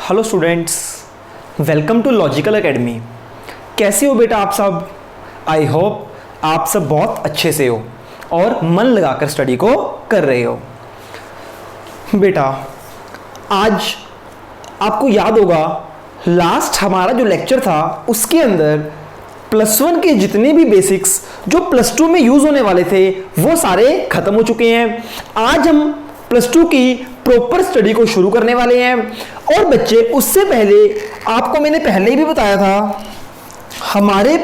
Hello students, welcome to Logical Academy. कैसे हो बेटा आप सब? आई होप आप सब बहुत अच्छे से हो और मन लगाकर स्टडी को कर रहे हो। बेटा आज आपको याद होगा लास्ट हमारा जो लेक्चर था उसके अंदर प्लस वन के जितने भी बेसिक्स जो प्लस टू में यूज होने वाले थे वो सारे खत्म हो चुके हैं। आज हम प्लस टू की प्रॉपर स्टडी को शुरू करने वाले हैं। और बच्चे उससे पहले आपको मैंने पहले भी बताया था हमारे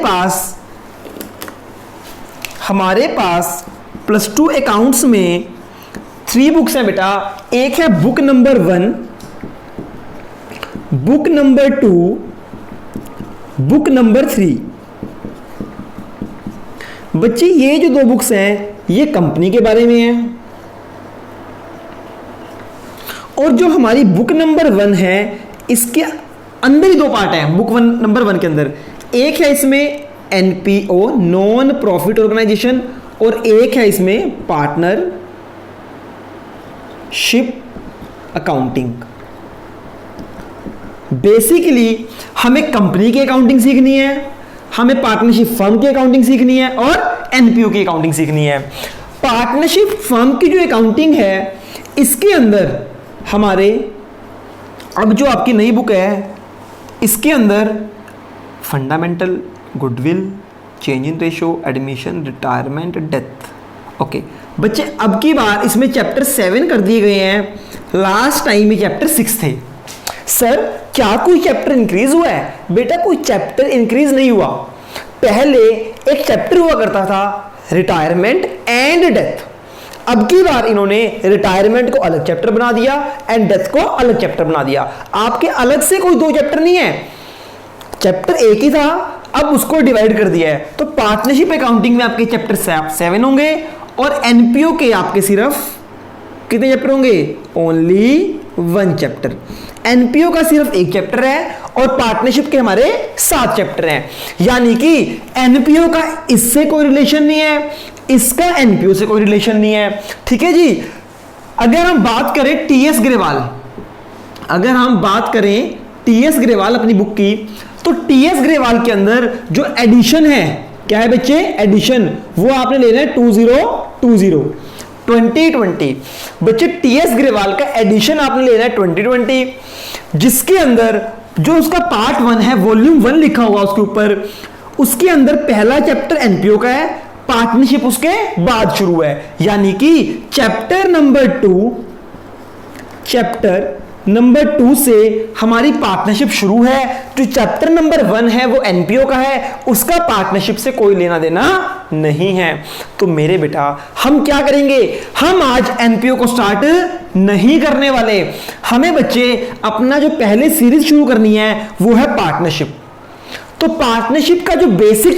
पास प्लस टू अकाउंट्स में 3 बुक्स हैं बेटा। एक है book number 1, book number 2, book number 3। बच्चे ये जो 2 बुक्स हैं ये कंपनी के बारे में है और जो हमारी बुक नंबर 1 है इसके अंदर ही 2 पार्ट हैं। बुक नंबर 1 के अंदर एक है इसमें एनपीओ नॉन प्रॉफिट ऑर्गेनाइजेशन और एक है इसमें पार्टनरशिप अकाउंटिंग। बेसिकली हमें कंपनी की अकाउंटिंग सीखनी है, हमें पार्टनरशिप फर्म की अकाउंटिंग सीखनी है और एनपीओ की अकाउंटिंग सीखनी है। पार्टनरशिप फर्म की जो अकाउंटिंग है इसके अंदर हमारे अब जो आपकी नई बुक है इसके अंदर fundamental, goodwill, change in ratio, admission, retirement, death. Okay बच्चे अब की बार इसमें चैप्टर 7 कर दिए गए हैं। लास्ट टाइम में चैप्टर 6 थे। सर क्या कोई चैप्टर इंक्रीज हुआ है? बेटा कोई चैप्टर इंक्रीज नहीं हुआ। पहले एक चैप्टर हुआ करता था रिटायरमेंट एंड डेथ। अब की बार इन्होंने रिटायरमेंट को अलग चैप्टर बना दिया एंड डेथ को अलग चैप्टर बना दिया। आपके अलग से कोई 2 चैप्टर नहीं है, चैप्टर एक ही था, अब उसको डिवाइड कर दिया है। तो पार्टनरशिप अकाउंटिंग में आपके चैप्टर 7 होंगे और एनपीओ के आपके सिर्फ कितने चैप्टर होंगे? Only 1 chapter. एनपीओ का सिर्फ 1 चैप्टर है और पार्टनरशिप के हमारे 7 चैप्टर हैं। यानी कि एनपीओ का इससे कोई रिलेशन नहीं है, इसका एनपीओ से कोई रिलेशन नहीं है। ठीक है जी। अगर हम बात करें टीएस ग्रेवाल अपनी बुक की, तो टीएस ग्रेवाल के अंदर जो एडिशन है, क्या है बच्चे? एडिशन, वो आपने लेना है 2020। बच्चे टीएस ग्रेवाल का एडिशन आपने लेना है 2020, जिसके अंदर जो उसका पार्ट 1 है, वॉल्यूम 1 लिखा हुआ उसके ऊपर, उसके अंदर पहला चैप्टर एनपीओ का है, पार्टनरशिप उसके बाद शुरू है। यानी कि चैप्टर नंबर 2 से हमारी पार्टनरशिप शुरू है। जो चैप्टर नंबर 1 है वो एनपीओ का है, उसका पार्टनरशिप से कोई लेना देना नहीं है। तो मेरे बेटा हम क्या करेंगे? हम आज एनपीओ को स्टार्ट नहीं करने वाले। हमें बच्चे अपना जो पहले सीरीज शुरू करनी है वो है पार्टनरशिप। तो पार्टनरशिप का जो बेसिक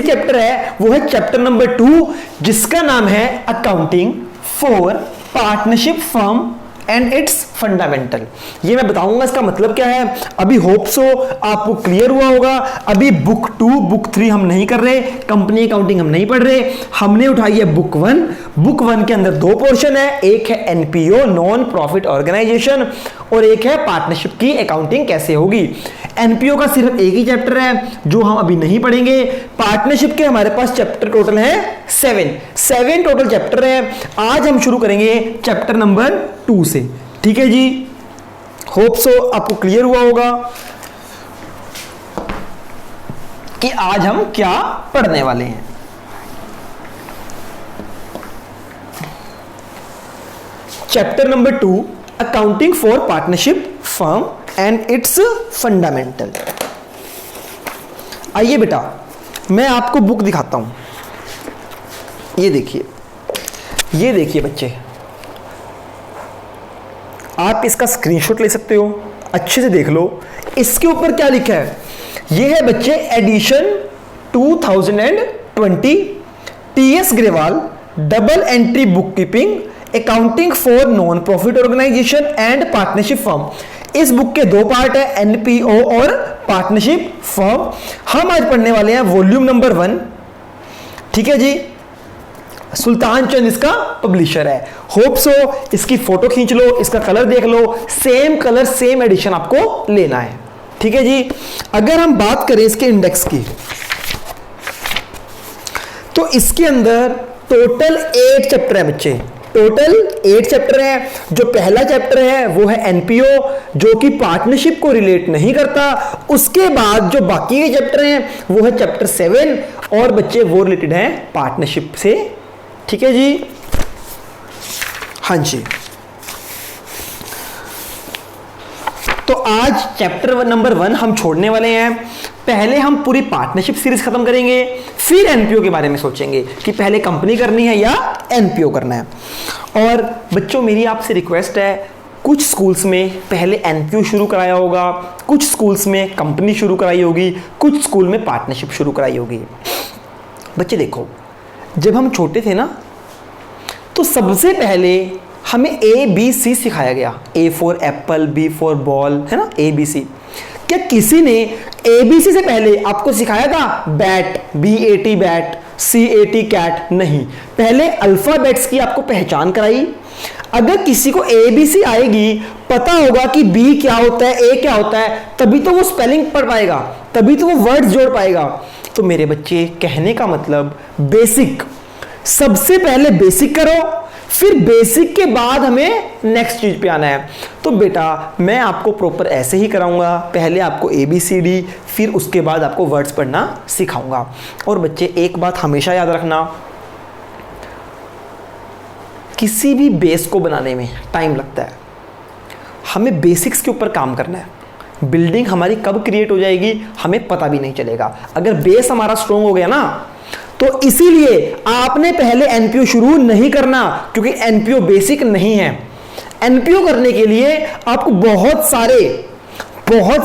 चैप्टर है वो है चैप्टर नंबर 2, जिसका नाम है accounting for partnership firm and its fundamental. ये मैं बताऊंगा इसका मतलब क्या है। अभी होप सो आपको क्लियर हुआ होगा। अभी बुक 2 बुक 3 हम नहीं कर रहे, कंपनी अकाउंटिंग हम नहीं पढ़ रहे, हमने उठाई है बुक 1। बुक 1 के अंदर 2 पोर्शन है, एक है एनपीओ नॉन प्रॉफिट ऑर्गेनाइजेशन और एक है पार्टनरशिप की अकाउंटिंग कैसे होगी। एनपीओ का सिर्फ एक ही चैप्टर है जो हम अभी नहीं पढ़ेंगे। पार्टनरशिप के हमारे पास चैप्टर टोटल है 7 टोटल चैप्टर है। आज हम शुरू करेंगे चैप्टर नंबर 2 से। ठीक है जी। होप सो आपको क्लियर हुआ होगा कि आज हम क्या पढ़ने वाले हैं। Chapter number 2 accounting for partnership firm and its fundamental. आइए बेटा मैं आपको बुक दिखाता हूं। ये देखिए बच्चे, आप इसका स्क्रीनशॉट ले सकते हो, अच्छे से देख लो। इसके ऊपर क्या लिखा है? ये है बच्चे edition 2020 TS Grewal double entry bookkeeping accounting for non profit organisation and partnership firm. इस बुक के 2 पार्ट है, एनपीओ और पार्टनरशिप फर्म। हम आज पढ़ने वाले हैं वॉल्यूम नंबर 1। ठीक है जी। सुल्तान चंद इसका पब्लिशर है। होप सो इसकी फोटो खींच लो, इसका कलर देख लो, सेम कलर सेम एडिशन आपको लेना है। ठीक है जी। अगर हम बात करें इसके इंडेक्स की, तो इसके अंदर टोटल 8 चैप्टर है बच्चे, टोटल 8 चैप्टर है। जो पहला चैप्टर है वो है एनपीओ, जो कि पार्टनरशिप को रिलेट नहीं करता। उसके बाद जो बाकी के चैप्टर हैं वो है चैप्टर 7, और बच्चे वो रिलेटेड हैं पार्टनरशिप से। ठीक है जी। हाँ जी। तो आज चैप्टर नंबर 1 हम छोड़ने वाले हैं। पहले हम पूरी पार्टनरशिप सीरीज खत्म करेंगे, फिर एनपीओ के बारे में सोचेंगे कि पहले कंपनी करनी है या एनपीओ करना है। और बच्चों मेरी आपसे रिक्वेस्ट है, कुछ स्कूल्स में पहले एनपीओ शुरू कराया होगा, कुछ स्कूल्स में कंपनी शुरू कराई होगी, कुछ स्कूल में पार्टनरशिप शुरू कराई होगी। बच्चे देखो, जब हम छोटे थे ना, तो सबसे पहले हमें ABC सिखाया गया, A for Apple, B for ball, है ना, ABC। क्या किसी ने ABC से पहले आपको सिखाया था bat, BAT bat, CAT cat? नहीं। पहले अल्फाबेट्स की आपको पहचान कराई। अगर किसी को ABC आएगी, पता होगा कि B क्या होता है, A क्या होता है, तभी तो वो स्पेलिंग पढ़ पाएगा, तभी तो वो वर्ड्स जोड़ पाएगा। तो मेरे बच्चे, कहने का मतलब बेसिक, सबसे पहले बेसिक करो, फिर बेसिक के बाद हमें नेक्स्ट चीज पे आना है। तो बेटा मैं आपको प्रॉपर ऐसे ही कराऊंगा, पहले आपको ABCD, फिर उसके बाद आपको वर्ड्स पढ़ना सिखाऊंगा। और बच्चे एक बात हमेशा याद रखना, किसी भी बेस को बनाने में टाइम लगता है, हमें बेसिक्स के ऊपर काम करना है। बिल्डिंग हमारी कब क्रिएट हो जाएगी हमें पता भी नहीं चलेगा, अगर बेस हमारा स्ट्रॉन्ग हो गया ना। तो इसीलिए आपने पहले एनपीओ शुरू नहीं करना, क्योंकि एनपीओ बेसिक नहीं है। एनपीओ करने के लिए आपको बहुत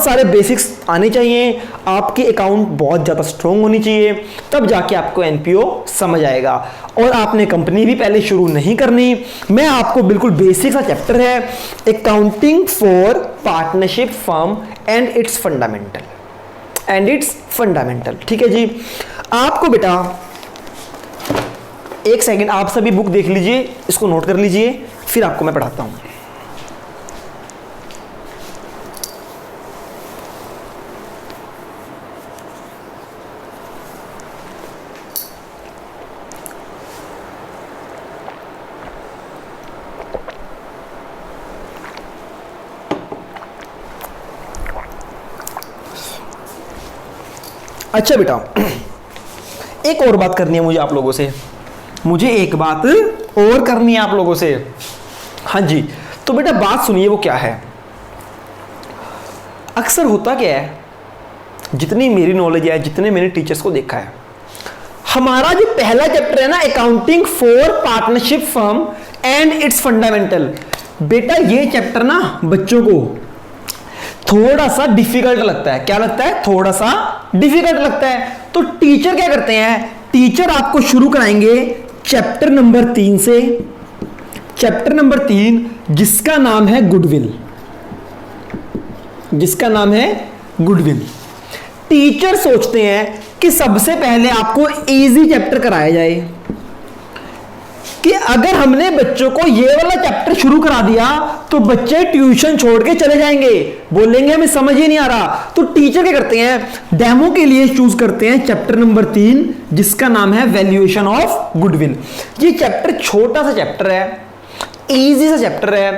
सारे बेसिक्स आने चाहिए, आपकी अकाउंट बहुत ज़्यादा स्ट्रॉन्ग होनी चाहिए, तब जाके आपको एनपीओ समझ आएगा। और आपने कंपनी भी पहले शुरू नहीं करनी। मैं आपको बिल्कुल बेसिक सा चैप्टर है, accounting for partnership firm and its fundamental. ठीक है जी। आपको बेटा एक सेकंड, आप सभी बुक देख लीजिए, इसको नोट कर लीजिए, फिर आपको मैं पढ़ाता हूं। अच्छा बेटा, एक और बात करनी है मुझे आप लोगों से, हाँ जी। तो बेटा बात सुनिए, वो क्या है। अक्सर होता क्या है, जितनी मेरी नॉलेज है, जितने मैंने टीचर्स को देखा है, हमारा जो पहला चैप्टर है ना, accounting for partnership firm and its fundamental, बेटा ये चैप्टर ना बच्चों को थोड़ा सा डिफिकल्ट लगता है। क्या लगता है? थोड़ा सा डिफिकल्ट लगता है। तो टीचर क्या करते हैं, टीचर आपको शुरू कराएंगे चैप्टर नंबर 3 से, चैप्टर नंबर 3 जिसका नाम है गुडविल। टीचर सोचते हैं कि सबसे पहले आपको इजी चैप्टर कराया जाए, कि अगर हमने बच्चों को ये वाला चैप्टर शुरू करा दिया तो बच्चे ट्यूशन छोड़ के चले जाएंगे, बोलेंगे हमें समझ ही नहीं आ रहा। तो टीचर क्या करते हैं, डेमो के लिए चूज करते हैं चैप्टर नंबर 3 जिसका नाम है वैल्यूएशन ऑफ गुडविल। ये चैप्टर छोटा सा चैप्टर है, इजी सा चैप्टर है।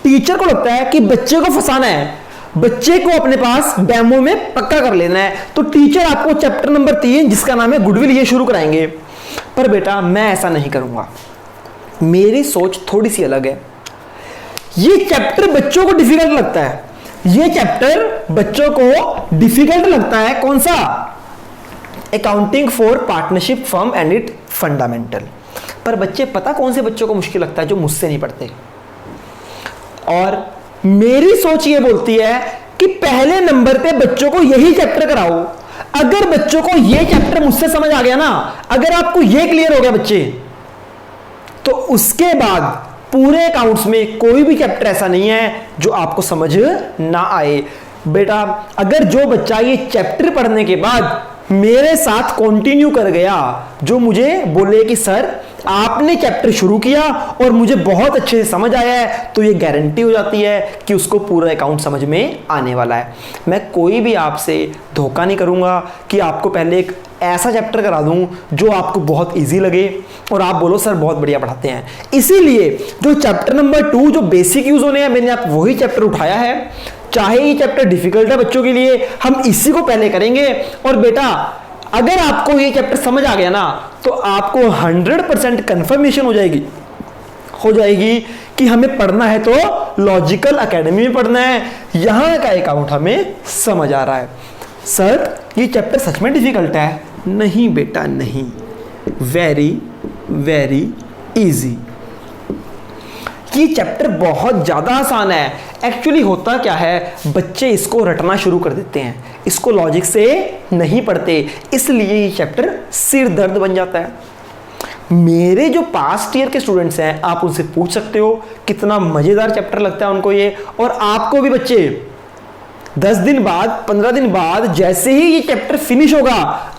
टीचर को लगता है कि बच्चे को फंसाना है, बच्चे को अपने पास डेमो में पक्का कर लेना है, तो टीचर आपको चैप्टर नंबर 3 जिसका नाम है गुडविल ये शुरू कराएंगे। पर बेटा मैं ऐसा नहीं करूंगा, मेरी सोच थोड़ी सी अलग है। ये चैप्टर बच्चों को डिफिकल्ट लगता है, कौन सा? Accounting for partnership firm and it fundamental. पर बच्चे, पता कौन से बच्चों को मुश्किल लगता है? जो मुझसे नहीं पढ़ते। और मेरी सोच ये बोलती है कि पहले नंबर पे बच्चों को यही चैप्टर कराओ। अगर बच्चों को ये चैप्टर मुझसे समझ आ गया ना, अगर आपको ये क्लियर हो गया बच्चे, तो उसके बाद पूरे अकाउंट्स में कोई भी चैप्टर ऐसा नहीं है जो आपको समझ ना आए। बेटा अगर जो बच्चा ये चैप्टर पढ़ने के बाद मेरे साथ कंटिन्यू कर गया, जो मुझे बोले कि सर आपने चैप्टर शुरू किया और मुझे बहुत अच्छे से समझ आया है तो ये गारंटी हो जाती है कि उसको पूरा अकाउंट समझ में आने वाला है। मैं कोई भी आपसे धोखा नहीं करूंगा कि आपको पहले एक ऐसा चैप्टर करा दूं जो आपको बहुत इजी लगे और आप बोलो सर बहुत बढ़िया पढ़ाते हैं। इसीलिए जो चैप्टर नंबर 2 जो बेसिक यूज होने हैं, मैंने आप वही चैप्टर उठाया है। चाहे ये चैप्टर डिफिकल्ट है बच्चों के लिए, हम इसी को पहले करेंगे। और बेटा अगर आपको ये चैप्टर समझ आ गया ना तो आपको 100% कंफर्मेशन हो जाएगी कि हमें पढ़ना है तो लॉजिकल एकेडमी में पढ़ना है, यहां का अकाउंट हमें समझ आ रहा है। सर ये चैप्टर सच में डिफिकल्ट है? नहीं बेटा नहीं, वेरी वेरी इजी। ये चैप्टर बहुत ज्यादा आसान है। एक्चुअली होता क्या है, बच्चे इसको रटना शुरू कर देते हैं, इसको लॉजिक से नहीं पढ़ते, इसलिए ये चैप्टर सिर दर्द बन जाता है। मेरे जो पास्ट ईयर के स्टूडेंट्स हैं आप उनसे पूछ सकते हो कितना मजेदार चैप्टर लगता है उनको ये। और आपको भी बच्चे 10 दिन बाद 15 दिन बाद जैसे ही ये चैप्टर फिनिश होगा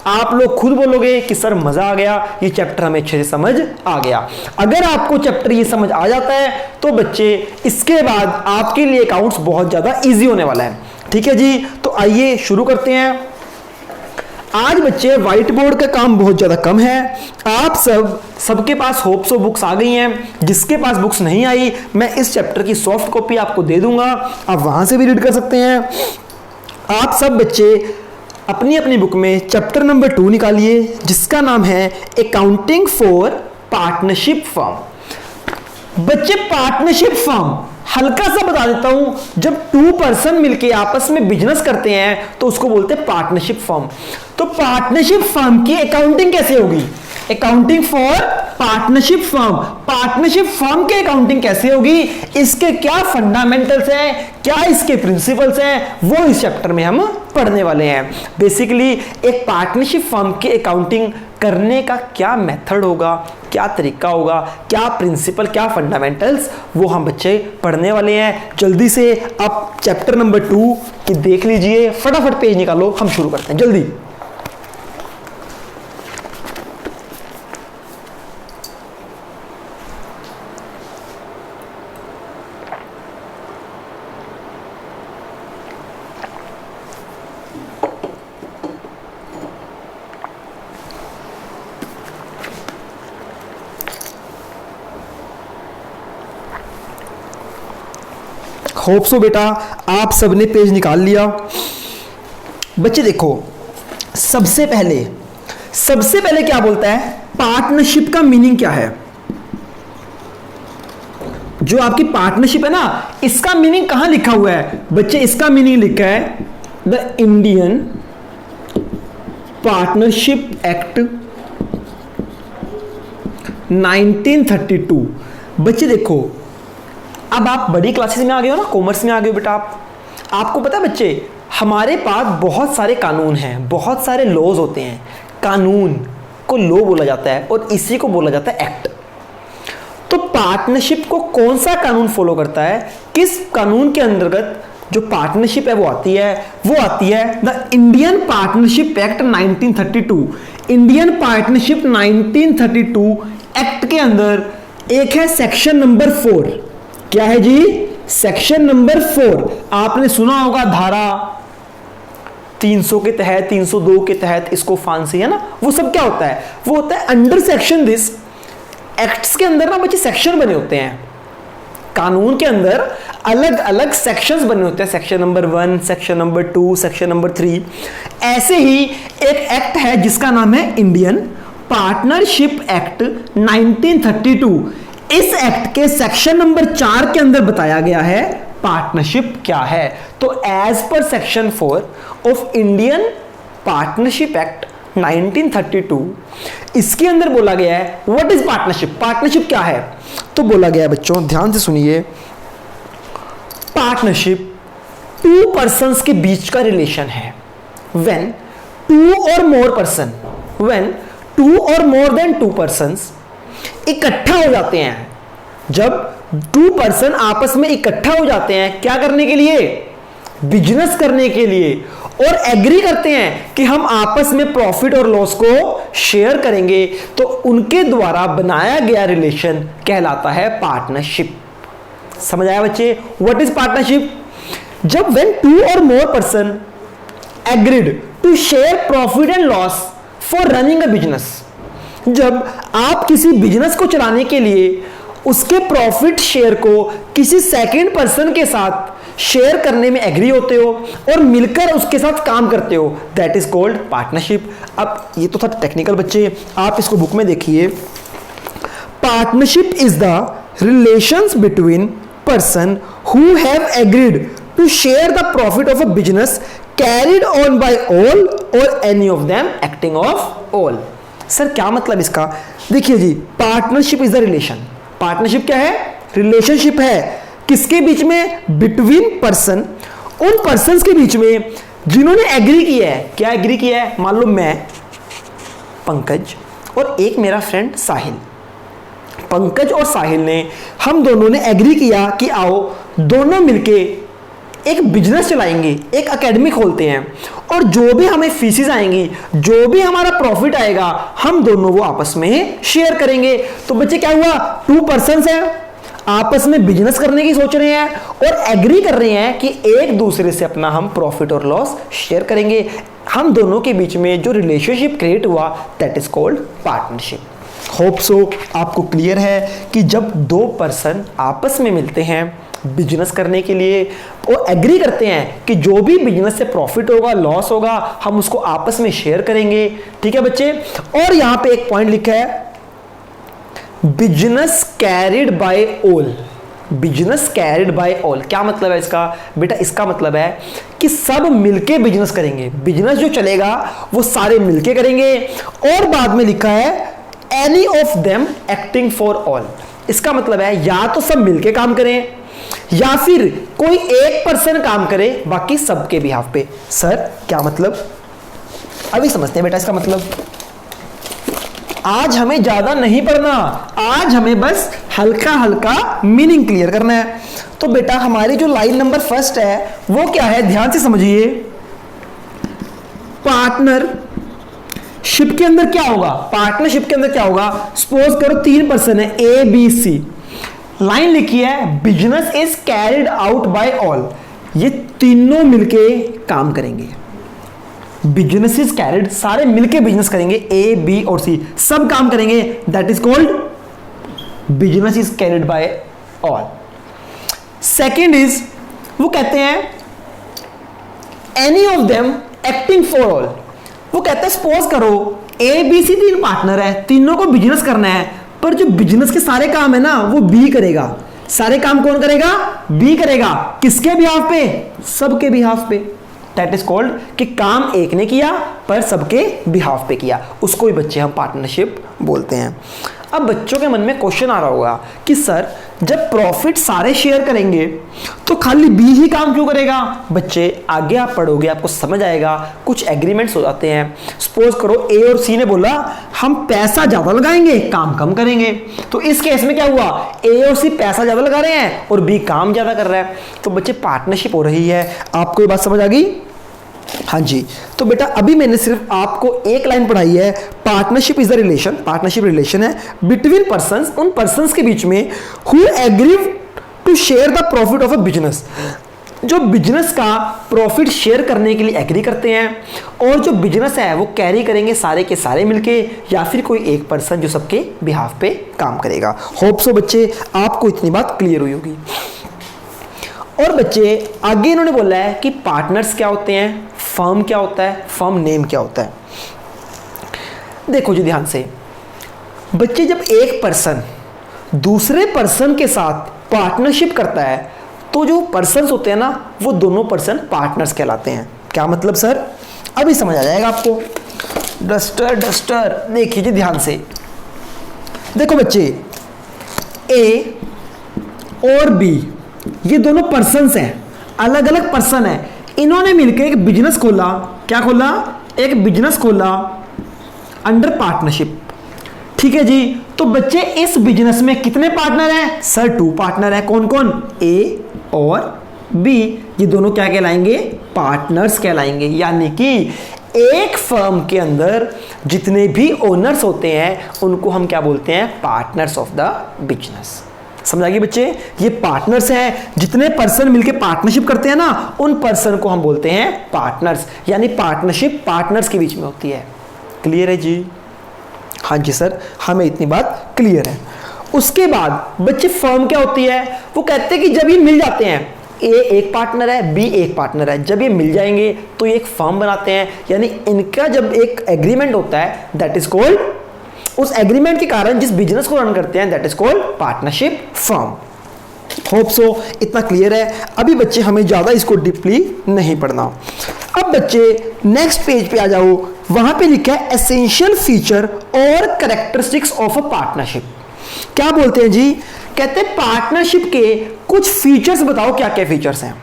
आप लोग खुद बोलोगे कि सर मजा आ गया, ये चैप्टर हमें अच्छे से समझ आ गया। अगर आपको चैप्टर ये समझ आ जाता है तो बच्चे इसके बाद आपके लिए अकाउंट्स बहुत ज्यादा इजी होने वाला है। ठीक है जी, तो आइए शुरू करते हैं। आज बच्चे व्हाइट बोर्ड का काम बहुत ज्यादा कम है। आप सबके पास होप सो बुक्स आ गई हैं। जिसके पास बुक्स नहीं आई मैं इस चैप्टर की सॉफ्ट कॉपी आपको दे दूंगा, आप वहां से भी रीड कर सकते हैं। आप सब बच्चे अपनी अपनी बुक में चैप्टर नंबर 2 निकालिए जिसका नाम है अकाउंटिंग फॉर पार्टनरशिप फर्म। बच्चे पार्टनरशिप फर्म हल्का सा बता देता हूं, जब 2 पर्सन मिलके आपस में बिजनेस करते हैं तो उसको बोलते हैं पार्टनरशिप फर्म। तो पार्टनरशिप फर्म की अकाउंटिंग कैसे होगी? Accounting for partnership firm. Partnership firm की अकाउंटिंग कैसे होगी, इसके क्या फंडामेंटल्स हैं, क्या इसके प्रिंसिपल्स हैं, वो इस चैप्टर में हम पढ़ने वाले हैं। बेसिकली एक पार्टनरशिप फर्म की अकाउंटिंग करने का क्या मेथड होगा, क्या तरीका होगा, क्या प्रिंसिपल, क्या फंडामेंटल्स, वो हम बच्चे पढ़ने वाले हैं। जल्दी से आप चैप्टर नंबर 2 की देख लीजिए, फटाफट पेज निकालो, हम शुरू करते हैं जल्दी। होप सो बेटा आप सबने पेज निकाल लिया। बच्चे देखो, सबसे पहले क्या बोलता है, पार्टनरशिप का मीनिंग क्या है। जो आपकी पार्टनरशिप है ना, इसका मीनिंग कहां लिखा हुआ है बच्चे? इसका मीनिंग लिखा है द इंडियन पार्टनरशिप एक्ट 1932। बच्चे देखो, अब आप बड़ी क्लासेस में आ गए हो ना, कॉमर्स में आ गए हो बेटा आपको पता है बच्चे, हमारे पास बहुत सारे कानून हैं, बहुत सारे लॉज होते हैं। कानून को लॉ बोला जाता है और इसी को बोला जाता है एक्ट। तो पार्टनरशिप को कौन सा कानून फॉलो करता है, किस कानून के अंतर्गत जो पार्टनरशिप है वो आती है the Indian Partnership Act 1932। Indian partnership 1932 act के अंदर एक है सेक्शन नंबर 4। क्या है जी? Section number 4। आपने सुना होगा धारा 300 के तहत, 302 के तहत इसको फांसी है ना, वो सब क्या होता है? वो होता है अंडर सेक्शन दिस। एक्ट्स के अंदर ना बच्चे सेक्शन बने होते हैं, कानून के अंदर अलग अलग सेक्शंस बने होते हैं, section number 1, section number 2, section number 3। ऐसे ही एक एक्ट है जिसका नाम है इंडियन पार्टनरशिप एक्ट 1932। इस एक्ट के सेक्शन नंबर 4 के अंदर बताया गया है पार्टनरशिप क्या है। तो as per section 4 of Indian Partnership Act 1932 इसके अंदर बोला गया है व्हाट इज पार्टनरशिप। पार्टनरशिप क्या है? तो बोला गया है बच्चों, ध्यान से सुनिए, पार्टनरशिप 2 पर्संस के बीच का रिलेशन है। व्हेन 2 और मोर पर्सन, व्हेन 2 और मोर देन 2 पर्संस इकट्ठा हो जाते हैं। जब 2 पर्सन आपस में इकट्ठा हो जाते हैं क्या करने के लिए? बिजनेस करने के लिए। और एग्री करते हैं कि हम आपस में प्रॉफिट और लॉस को शेयर करेंगे, तो उनके द्वारा बनाया गया रिलेशन कहलाता है पार्टनरशिप। समझ आया बच्चे? What is partnership? जब व्हेन टू और more person agreed to share profit and loss for running a business, जब आप किसी बिजनेस को चलाने के लिए उसके प्रॉफिट शेयर को किसी सेकंड पर्सन के साथ शेयर करने में एग्री होते हो और मिलकर उसके साथ काम करते हो, दैट इज कॉल्ड पार्टनरशिप। अब ये तो था टेक्निकल बच्चे, आप इसको बुक में देखिए। Partnership is the relations between person who have agreed to share the profit of a business carried on by all or any of them acting of all. Sir क्या मतलब इसका? देखिए जी, partnership is the relation. Partnership क्या है? Relationship है। किसके बीच में? बिटवीन पर्सन, उन पर्संस के बीच में जिन्होंने एग्री किया है। क्या एग्री किया है? मान लो मैं पंकज और एक मेरा फ्रेंड साहिल। पंकज और साहिल ने, हम दोनों ने एग्री किया कि आओ दोनों मिलके एक बिजनेस चलाएंगे, एक एकेडमी खोलते हैं, और जो भी हमें फीसेस आएंगी, जो भी हमारा प्रॉफिट आएगा, हम दोनों वो आपस में शेयर करेंगे। तो बच्चे क्या हुआ? टू पर्सन्स हैं, आपस में बिजनेस करने की सोच रहे हैं और एग्री कर रहे हैं कि एक दूसरे से अपना हम प्रॉफिट और लॉस शेयर करेंगे। हम दोनों के बीच में जो रिलेशनशिप क्रिएट हुआ, that is called partnership. Hope so आपको क्लियर है कि जब दो पर्सन आपस में मिलते हैं बिजनेस करने के लिए और एग्री करते हैं कि जो भी बिजनेस से प्रॉफिट होगा, लॉस होगा, हम उसको आपस में शेयर करेंगे। ठीक है बच्चे? और यहां पे एक पॉइंट लिखा है, business carried by all. Business carried by all क्या मतलब है इसका? बेटा इसका मतलब है कि सब मिलके बिजनेस करेंगे। बिजनेस जो चलेगा वो सारे मिलके करेंगे। और बाद में लिखा है any of them acting for all. इसका मतलब है या तो सब मिलके काम करें या फिर कोई एक पर्सन काम करे बाकी सबके बिहाफ पे। सर क्या मतलब? अभी समझते हैं बेटा इसका मतलब। आज हमें ज्यादा नहीं पढ़ना, आज हमें बस हल्का हल्का मीनिंग क्लियर करना है। तो बेटा हमारी जो लाइन नंबर फर्स्ट है वो क्या है? ध्यान से समझिए। पार्टनरशिप के अंदर क्या होगा? पार्टनरशिप के अंदर क्या होगा? सपोज करो तीन पर्सन है, ए बी सी। लाइन लिखी है, business is carried out by all. ये तीनों मिलके काम करेंगे। बिजनेस इज कैरिड, सारे मिलके बिजनेस करेंगे, ए बी और सी सब काम करेंगे, that is called business is carried by all. Second is, वो कहते हैं any of them acting for all. वो कहते हैं सपोज करो ए बी सी तीन पार्टनर है, तीनों को बिजनेस करना है, पर जो बिजनेस के सारे काम है ना वो बी करेगा। सारे काम कौन करेगा? बी करेगा। किसके बिहाफ पे? सबके बिहाफ पे। दैट इज कॉल्ड कि काम एक ने किया पर सबके बिहाफ पे किया, उसको ही बच्चे हम पार्टनरशिप बोलते हैं। अब बच्चों के मन में क्वेश्चन आ रहा होगा कि सर जब प्रॉफिट सारे शेयर करेंगे तो खाली बी ही काम क्यों करेगा? बच्चे आगे आप पढ़ोगे आपको समझ आएगा, कुछ एग्रीमेंट्स हो जाते हैं। सपोज करो ए और सी ने बोला हम पैसा ज्यादा लगाएंगे, काम कम करेंगे। तो इस केस में क्या हुआ? ए और सी पैसा ज्यादा लगा रहे हैं और बी काम ज्यादा कर रहा है, तो बच्चे पार्टनरशिप हो रही है। आपको ये बात समझ आ गई? हाँ जी। तो बेटा अभी मैंने सिर्फ आपको एक लाइन पढ़ाई है, partnership is the relation. Partnership relation है बिटवीन पर्संस, उन पर्संस के बीच में who agree to share the profit of a business, जो बिजनेस का प्रॉफिट शेयर करने के लिए एग्री करते हैं और जो बिजनेस है वो कैरी करेंगे सारे के सारे मिलके या फिर कोई एक पर्सन जो सबके बिहाफ पे काम करेगा। होप सो बच्चे आपको इतनी बात क्लियर हुई होगी। और बच्चे आगे इन्होंने बोला है कि पार्टनर्स क्या होते हैं, फर्म क्या होता है, फर्म नेम क्या होता है। देखो जी ध्यान से बच्चे, जब एक पर्सन दूसरे पर्सन के साथ पार्टनरशिप करता है तो जो पर्सन्स होते हैं ना वो दोनों पर्सन पार्टनर्स कहलाते हैं। क्या मतलब सर? अभी समझ आ जाएगा आपको। डस्टर डस्टर देखिए जी ध्यान से। देखो बच्चे ए और बी ये दोनों पर्सन्स हैं, अलग अलग पर्सन हैं, इन्होंने मिलकर एक बिजनेस खोला। क्या खोला? एक बिजनेस खोला अंडर पार्टनरशिप। ठीक है जी। तो बच्चे इस बिजनेस में कितने पार्टनर हैं? सर 2 पार्टनर हैं। कौन कौन? ए और बी, ये दोनों क्या कहलाएंगे? पार्टनर्स कहलाएंगे। यानी कि एक फर्म के अंदर जितने भी ओनर्स होते हैं उनको हम क्या बोलते हैं? Partners of the business. समझ आ गई बच्चे? ये पार्टनर्स हैं, जितने पर्सन मिलके पार्टनरशिप करते हैं ना, उन पर्सन को हम बोलते हैं पार्टनर्स। यानी पार्टनरशिप पार्टनर्स के बीच में होती है। क्लियर है जी? हाँ जी सर, हमें इतनी बात क्लियर है। उसके बाद बच्चे फर्म क्या होती है? वो कहते हैं कि जब ये मिल जाते हैं, ए एक पार्टनर है, बी एक पार्टनर है, जब ये मिल जाएंगे तो ये एक फर्म बनाते हैं। यानी इनका जब एक एग्रीमेंट होता है, दैट इज कॉल्ड, उस एग्रीमेंट के कारण जिस बिजनेस को रन करते हैं, that is called partnership firm. Hope so इतना क्लियर है। अभी बच्चे हमें ज्यादा इसको डीपली नहीं पढ़ना। अब बच्चे नेक्स्ट पेज पे आ जाओ, वहां पे लिखा है एसेंशियल फीचर और कैरेक्टरिस्टिक्स ऑफ अ पार्टनरशिप। क्या बोलते हैं जी? कहते हैं पार्टनरशिप के कुछ फीचर्स बताओ, क्या क्या फीचर्स हैं।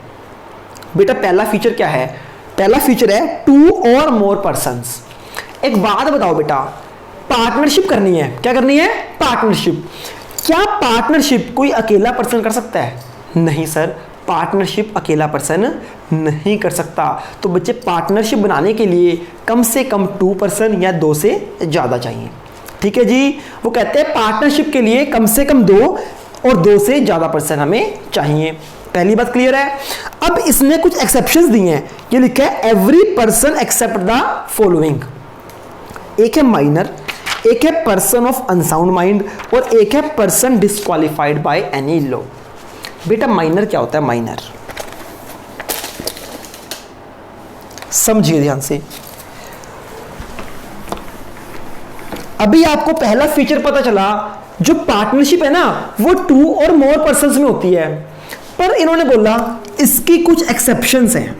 बेटा पहला फीचर क्या है? पहला फीचर है टू और मोर पर्संस। एक बात बताओ बेटा, पार्टनरशिप करनी है, क्या करनी है? पार्टनरशिप। क्या पार्टनरशिप कोई अकेला पर्सन कर सकता है? नहीं सर, पार्टनरशिप अकेला पर्सन नहीं कर सकता। तो बच्चे पार्टनरशिप बनाने के लिए कम से कम 2 पर्सन या 2 से ज्यादा चाहिए। ठीक है जी? वो कहते हैं पार्टनरशिप के लिए कम से कम 2 और 2 से ज्यादा पर्सन हमें चाहिए। पहली बात क्लियर है। अब इसने कुछ एक्सेप्शंस दिए हैं। ये लिखा है every person except the following. एक है माइनर, एक है पर्सन ऑफ अनसाउंड माइंड और एक है person disqualified by any law. बेटा माइनर क्या होता है? माइनर समझिए ध्यान से। अभी आपको पहला फीचर पता चला, जो पार्टनरशिप है ना वो 2 और मोर पर्संस में होती है, पर इन्होंने बोला इसकी कुछ एक्सेप्शंस हैं।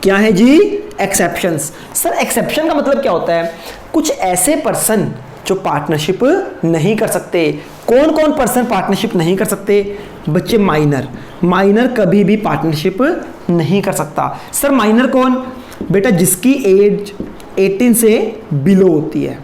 क्या है जी? एक्सेप्शंस। सर एक्सेप्शन का मतलब क्या होता है? कुछ ऐसे पर्सन जो पार्टनरशिप नहीं कर सकते। कौन कौन पर्सन पार्टनरशिप नहीं कर सकते? बच्चे माइनर। माइनर कभी भी पार्टनरशिप नहीं कर सकता। सर माइनर कौन? बेटा जिसकी एज 18 से बिलो होती है।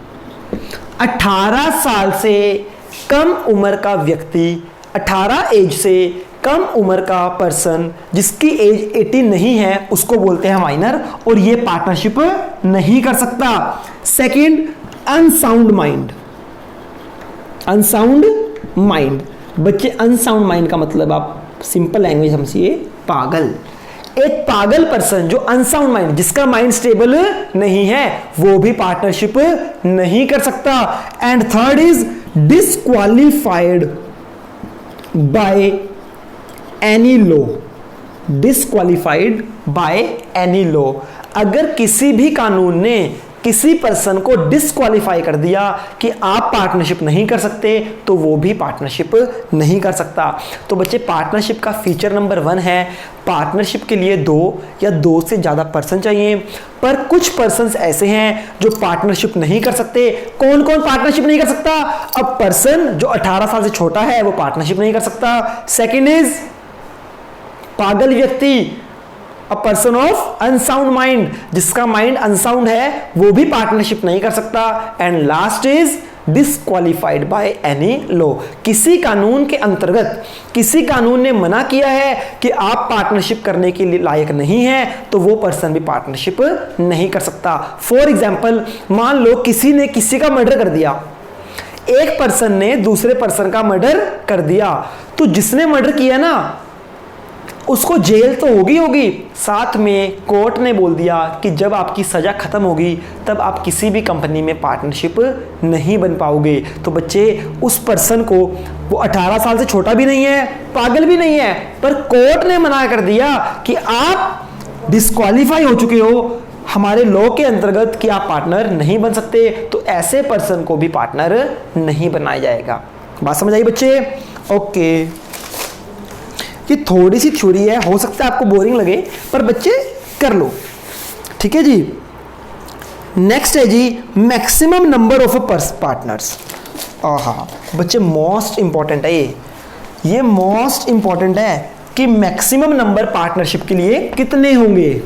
18 साल से कम उम्र का व्यक्ति, 18 एज से कम उम्र का पर्सन जिसकी एज 18 नहीं है, उसको बोलते हैं माइनर, और ये पार्टनरशिप नहीं कर सकता। Second, unsound mind. Unsound mind, बच्चे अनसाउंड माइंड का मतलब आप सिंपल लैंग्वेज समझिए, पागल। एक पागल पर्सन जो अनसाउंड माइंड, जिसका माइंड स्टेबल नहीं है, वो भी पार्टनरशिप नहीं कर सकता। And third is disqualified by any law. Disqualified by any law, अगर किसी भी कानून ने किसी पर्सन को डिस्क्वालीफाई कर दिया कि आप पार्टनरशिप नहीं कर सकते, तो वो भी पार्टनरशिप नहीं कर सकता। तो बच्चे पार्टनरशिप का फीचर नंबर 1 है, पार्टनरशिप के लिए 2 या 2 से ज़्यादा पर्सन चाहिए। पर कुछ पर्सन्स ऐसे हैं जो पार्टनरशिप नहीं कर सकते। कौन कौन पार्टनरशिप नहीं कर सकता? अब पर्सन जो 18 साल से छोटा है वो पार्टनरशिप नहीं कर सकता। सेकेंड इज पागल व्यक्ति, a person of unsound mind, जिसका माइंड अनसाउंड है वो भी पार्टनरशिप नहीं कर सकता। And last is disqualified by any law, किसी कानून के अंतर्गत किसी कानून ने मना किया है कि आप पार्टनरशिप करने के लिए लायक नहीं है, तो वो पर्सन भी पार्टनरशिप नहीं कर सकता। फॉर एग्जाम्पल, मान लो किसी ने किसी का मर्डर कर दिया, एक पर्सन ने दूसरे पर्सन का मर्डर कर दिया, तो जिसने मर्डर किया ना उसको जेल तो होगी, साथ में कोर्ट ने बोल दिया कि जब आपकी सज़ा ख़त्म होगी तब आप किसी भी कंपनी में पार्टनरशिप नहीं बन पाओगे। तो बच्चे उस पर्सन को, वो 18 साल से छोटा भी नहीं है, पागल भी नहीं है, पर कोर्ट ने मना कर दिया कि आप डिस्क्वालीफाई हो चुके हो हमारे लॉ के अंतर्गत कि आप पार्टनर नहीं बन सकते, तो ऐसे पर्सन को भी पार्टनर नहीं बनाया जाएगा। बात समझ आई बच्चे? ओके, ये थोड़ी सी थ्योरी है, हो सकता है आपको बोरिंग लगे, पर बच्चे कर लो, ठीक है जी। नेक्स्ट है जी मैक्सिमम नंबर ऑफ पार्टनर्स। हाँ बच्चे मोस्ट इंपॉर्टेंट है ये मोस्ट इंपॉर्टेंट है कि मैक्सिमम नंबर पार्टनरशिप के लिए कितने होंगे।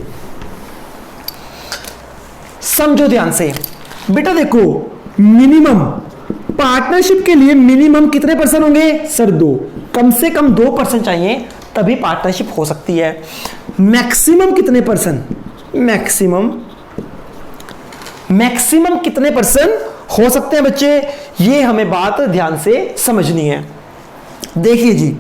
समझो ध्यान से बेटा, देखो मिनिमम पार्टनरशिप के लिए मिनिमम कितने पर्सन होंगे? सर 2, कम से कम 2 पर्सन चाहिए तभी पार्टनरशिप हो सकती है। मैक्सिमम कितने परसेंट, मैक्सिमम कितने परसेंट हो सकते हैं बच्चे, ये हमें बात ध्यान से समझनी है। देखिए जी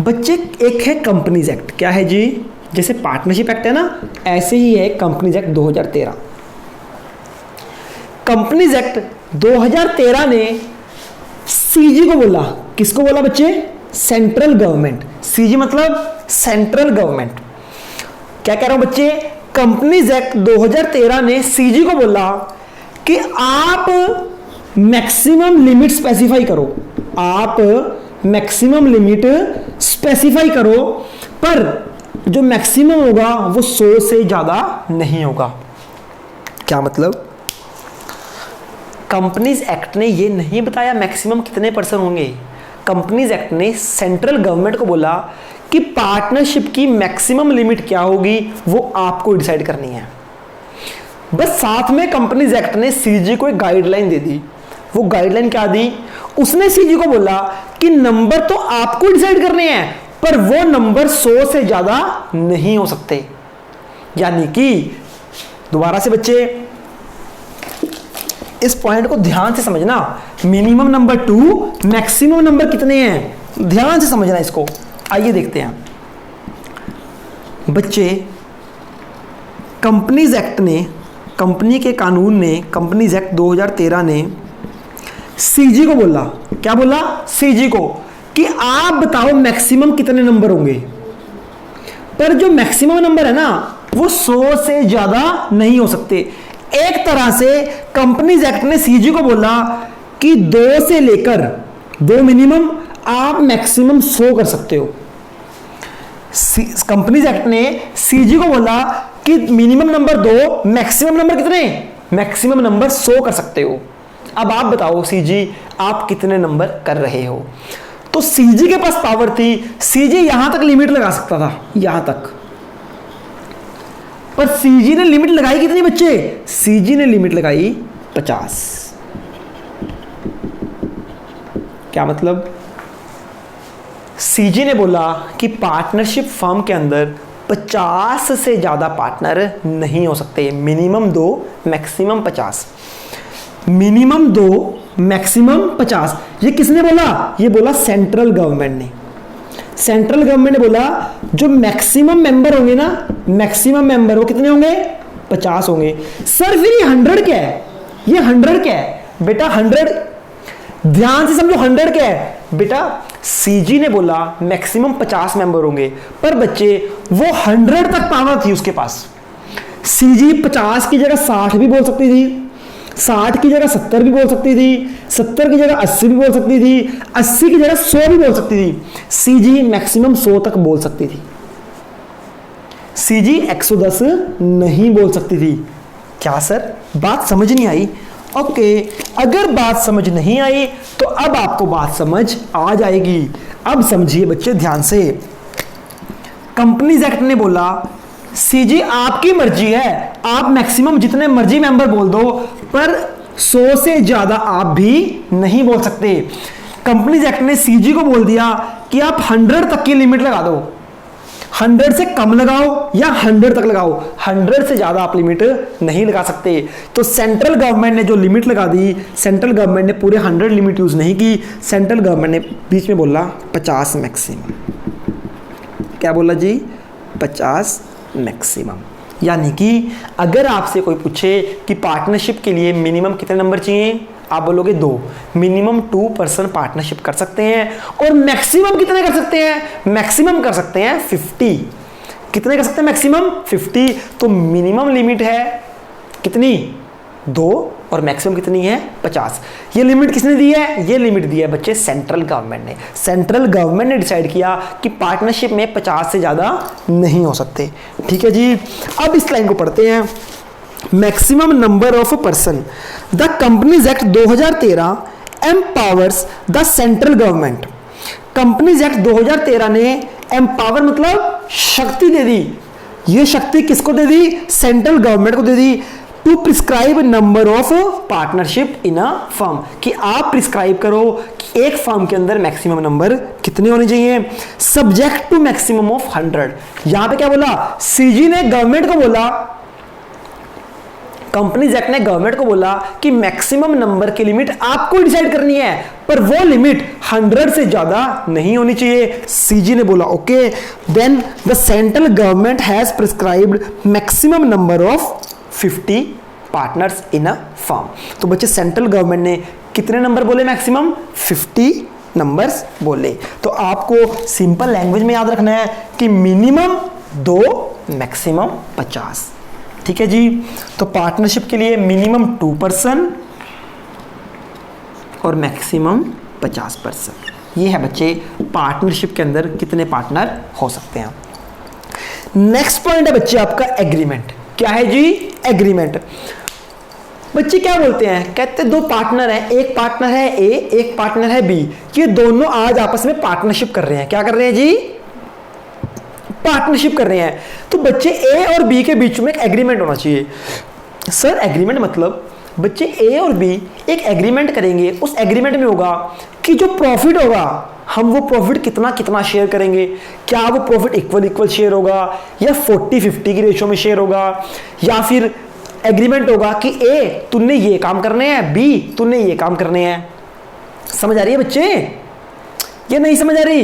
बच्चे, एक है कंपनीज एक्ट, क्या है जी, जैसे पार्टनरशिप एक्ट है ना, ऐसे ही है कंपनीज एक्ट 2013। कंपनीज एक्ट 2013 ने सीजी को बोला, किसको बोला बच्चे, सेंट्रल गवर्नमेंट। सीजी मतलब सेंट्रल गवर्नमेंट। क्या कह रहा हूं बच्चे, कंपनीज एक्ट 2013 ने सीजी को बोला कि आप मैक्सिमम लिमिट स्पेसिफाई करो, आप मैक्सिमम लिमिट स्पेसिफाई करो, पर जो मैक्सिमम होगा वो 100 से ज्यादा नहीं होगा। क्या मतलब, कंपनीज एक्ट ने ये नहीं बताया मैक्सिमम कितने परसेंट होंगे। कंपनीज एक्ट ने सेंट्रल गवर्नमेंट को बोला कि पार्टनरशिप की मैक्सिमम लिमिट क्या होगी वो आपको डिसाइड करनी है। बस साथ में कंपनीज एक्ट ने सीजी को एक गाइडलाइन दे दी। वो गाइडलाइन क्या दी, उसने सीजी को बोला कि नंबर तो आपको डिसाइड करने हैं, पर वो नंबर 100 से ज्यादा नहीं हो सकते। यानी कि दोबारा से बच्चे इस पॉइंट को ध्यान से समझना, मिनिमम नंबर 2, मैक्सिमम नंबर कितने हैं, ध्यान से समझना इसको। आइए देखते हैं बच्चे, कंपनीज एक्ट ने, कंपनी के कानून ने, कंपनीज एक्ट 2013 ने सीजी को बोला, क्या बोला, सीजी को कि आप बताओ मैक्सिमम कितने नंबर होंगे, पर जो मैक्सिमम नंबर है ना वो 100 से ज्यादा नहीं हो सकते। एक तरह से कंपनीज एक्ट ने सीजी को बोला कि 2 से लेकर 2 मिनिमम, आप मैक्सिमम 100 कर सकते हो। कंपनीज एक्ट ने सीजी को बोला कि मिनिमम नंबर 2, मैक्सिमम नंबर कितने, मैक्सिमम नंबर 100 कर सकते हो। अब आप बताओ सीजी आप कितने नंबर कर रहे हो। तो सीजी के पास पावर थी, सीजी यहां तक लिमिट लगा सकता था, यहां तक, पर सीजी ने लिमिट लगाई कितनी बच्चे, सीजी ने लिमिट लगाई 50। क्या मतलब, सीजी ने बोला कि पार्टनरशिप फर्म के अंदर 50 से ज्यादा पार्टनर नहीं हो सकते, मिनिमम 2 मैक्सिमम 50, मिनिमम 2 मैक्सिमम 50। ये किसने बोला, ये बोला सेंट्रल गवर्नमेंट ने। सेंट्रल गवर्नमेंट ने बोला जो मैक्सिमम मेंबर होंगे ना, मैक्सिमम मेंबर वो कितने होंगे, 50 होंगे। सर फिर ये 100 क्या है, ये 100 क्या है बेटा, 100 ध्यान से समझो, 100 क्या है बेटा, सीजी ने बोला मैक्सिमम 50 मेंबर होंगे, पर बच्चे वो 100 तक पावर थी उसके पास। सीजी 50 की जगह 60 भी बोल सकती थी, 60 की जगह 70 भी बोल सकती थी, 70 की जगह 80 भी बोल सकती थी, 80 की जगह 100 भी बोल सकती थी। सीजी मैक्सिमम 100 तक बोल सकती थी, सीजी 110 नहीं बोल सकती थी। क्या सर बात समझ नहीं आई? ओके, अगर बात समझ नहीं आई तो अब आपको बात समझ आ जाएगी। अब समझिए बच्चे ध्यान से, कंपनीज एक्ट ने बोला सीजी आपकी मर्जी है, आप मैक्सिमम जितने मर्जी मेंबर बोल दो, पर 100 से ज्यादा आप भी नहीं बोल सकते। कंपनीज एक्ट ने सीजी को बोल दिया कि आप 100 तक की लिमिट लगा दो, 100 से कम लगाओ या 100 तक लगाओ, 100 से ज्यादा आप लिमिट नहीं लगा सकते। तो सेंट्रल गवर्नमेंट ने जो लिमिट लगा दी, सेंट्रल गवर्नमेंट ने पूरे 100 लिमिट यूज नहीं की, सेंट्रल गवर्नमेंट ने बीच में बोला 50 मैक्सिमम। क्या बोला जी? 50 मैक्सिमम। यानी कि अगर आपसे कोई पूछे कि पार्टनरशिप के लिए मिनिमम कितने नंबर चाहिए, आप बोलोगे 2, मिनिमम 2 पर्सन पार्टनरशिप कर सकते हैं। और मैक्सिमम कितने कर सकते हैं? मैक्सिमम कर सकते हैं 50। कितने कर सकते हैं मैक्सिमम? 50। तो मिनिमम लिमिट है कितनी? 2 और मैक्सिमम कितनी है? 50। ये लिमिट किसने दी है? ये लिमिट दी है बच्चे सेंट्रल गवर्नमेंट ने। सेंट्रल गवर्नमेंट ने डिसाइड किया कि पार्टनरशिप में 50 से ज्यादा नहीं हो सकते। ठीक है जी, अब इस लाइन को पढ़ते हैं। Maximum number of person, the companies act 2013 empowers the central government. Companies act 2013 ने एम्पावर मतलब शक्ति दे दी। ये शक्ति किसको दे दी? सेंट्रल गवर्नमेंट को दे दी। To prescribe number of partnership in a firm, कि आप प्रिस्क्राइब करो कि एक फर्म के अंदर मैक्सिमम नंबर कितने होने चाहिए, सब्जेक्ट टू मैक्सिमम ऑफ 100। यहां पे क्या बोला, सीजी ने गवर्नमेंट को बोला, कंपनीज एक्ट ने गवर्नमेंट को बोला कि मैक्सिमम नंबर की लिमिट आपको डिसाइड करनी है, पर वो लिमिट 100 से ज्यादा नहीं होनी चाहिए। सीजी ने बोला okay, then the central government has prescribed maximum number of 50 partners in a firm. तो बच्चे सेंट्रल गवर्नमेंट ने कितने नंबर बोले, मैक्सिमम 50 नंबर्स बोले। तो आपको सिंपल लैंग्वेज में याद रखना है कि मिनिमम 2, मैक्सिमम 50। ठीक है जी। तो पार्टनरशिप के लिए मिनिमम 2 पर्सन और मैक्सिमम 50%। ये है बच्चे पार्टनरशिप के अंदर कितने पार्टनर हो सकते हैं। नेक्स्ट पॉइंट है बच्चे आपका एग्रीमेंट। क्या है जी, एग्रीमेंट। बच्चे क्या बोलते हैं, कहते हैं 2 पार्टनर हैं, एक पार्टनर है ए, एक पार्टनर है बी, ये दोनों आज आपस में पार्टनरशिप कर रहे हैं। क्या कर रहे हैं जी, पार्टनरशिप कर रहे हैं। तो बच्चे ए और बी के बीच में एक एग्रीमेंट होना चाहिए। सर एग्रीमेंट मतलब बच्चे ए और बी एक एग्रीमेंट करेंगे, उस एग्रीमेंट में होगा कि जो प्रॉफिट होगा हम वो प्रॉफिट कितना कितना शेयर करेंगे, क्या वो प्रॉफिट इक्वल शेयर होगा या 40-50 की रेशो में शेयर होगा, या फिर एग्रीमेंट होगा कि ए तूने ये काम करने हैं, बी तूने ये काम करने हैं। समझ आ रही है बच्चे, ये नहीं समझ आ रही?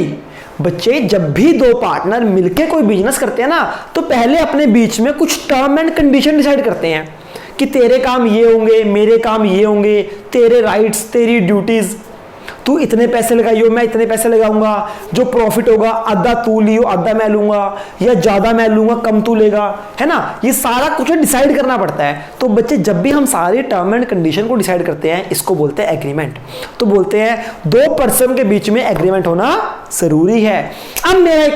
बच्चे जब भी 2 पार्टनर मिलकर कोई बिजनेस करते हैं ना, तो पहले अपने बीच में कुछ टर्म एंड कंडीशन डिसाइड करते हैं कि तेरे काम ये होंगे, मेरे काम ये होंगे, तेरे राइट्स, तेरी ड्यूटीज, तू इतने पैसे लगाइयो, मैं इतने पैसे लगाऊंगा, जो प्रॉफिट होगा आधा तू लियो, आधा मैं लूंगा, या ज्यादा मैं लूंगा, कम तू लेगा, है ना। ये सारा कुछ डिसाइड करना पड़ता है। तो बच्चे जब भी हम सारे टर्म एंड कंडीशन को डिसाइड करते हैं, इसको बोलते हैं एग्रीमेंट। तो बोलते हैं 2 पर्सन के बीच में एग्रीमेंट होना जरूरी है। अब मेरा एक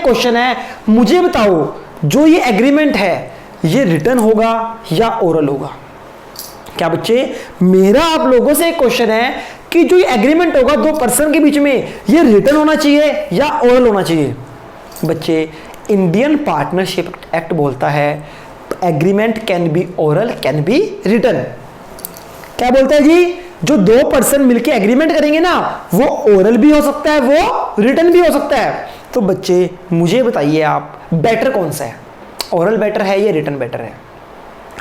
क्वेश्चन है, मुझे बताओ जो ये एग्रीमेंट है ये रिटन होगा या ओरल होगा? क्या बच्चे, मेरा आप लोगों से एक क्वेश्चन है कि जो ये एग्रीमेंट होगा 2 पर्सन के बीच में, ये रिटन होना चाहिए या ओरल होना चाहिए? बच्चे इंडियन पार्टनरशिप एक्ट बोलता है agreement can be oral, can be written. क्या बोलता है जी, जो 2 पर्सन मिलके एग्रीमेंट करेंगे ना, वो ओरल भी हो सकता है, वो रिटन भी हो सकता है। तो बच्चे मुझे बताइए आप, बेटर कौन सा है, ओरल बेटर है या रिटन बेटर है?